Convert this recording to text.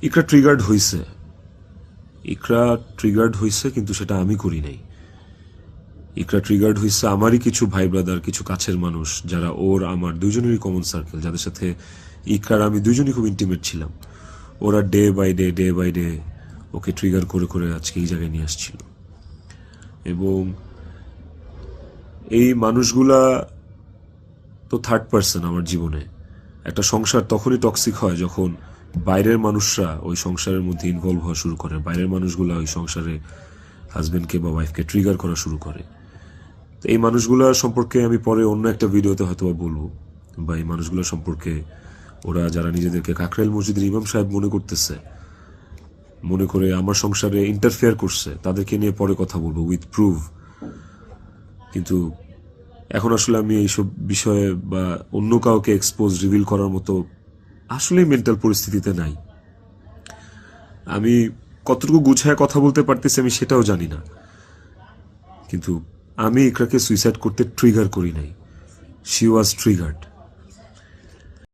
ইকরা triggered হয়েছে, ইকরা triggered হয়েছে, কিন্তু সেটা আমি করি নাই। ইকরা ট্রিগার্ড হয়েছে আমারই কিছু ভাই ব্রাদার, কিছু কাছের মানুষ যারা ওর আমার দুজনেরই কমন সার্কেল, যাদের সাথে ইকরার আমি দুজনই খুব ইন্টিমেট ছিলাম। ওরা ডে বাই ডে ওকে ট্রিগার করে করে আজকে এই জায়গায় নিয়ে আসছিল। এবং এই মানুষগুলা তো থার্ড পার্সন আমার জীবনে। একটা সংসার তখনই টক্সিক হয় যখন বাইরের মানুষরা ওই সংসারের মধ্যে ইনভলভ হওয়া শুরু করে, বাইরের মানুষগুলা ওই সংসারে হাজবেন্ডকে বা ওয়াইফকে ট্রিগার করা শুরু করে। তো এই মানুষগুলোর সম্পর্কে আমি পরে অন্য একটা ভিডিওতে হয়তো বলবো, বা এই মানুষগুলোর সম্পর্কে ওরা যারা নিজেদেরকে কাকরাইল মসজিদের ইমাম সাহেব মনে করতেছে, মনে করে আমার সংসারে ইন্টারফেয়ার করছে, তাদেরকে নিয়ে পরে কথা বলবো উইথ প্রুফ। কিন্তু এখন আসলে আমি এইসব বিষয়ে বা অন্য কাউকে এক্সপোজ রিভিল করার মতো আসলে মেন্টাল পরিস্থিতিতে নাই। আমি কতটুকু গুছায় কথা বলতে পারতেছি আমি সেটাও জানি না, কিন্তু আমি ইকরাকে সুইসাইড করতে ট্রিগার করি নাই, শি ওয়াজ ট্রিগার্ড।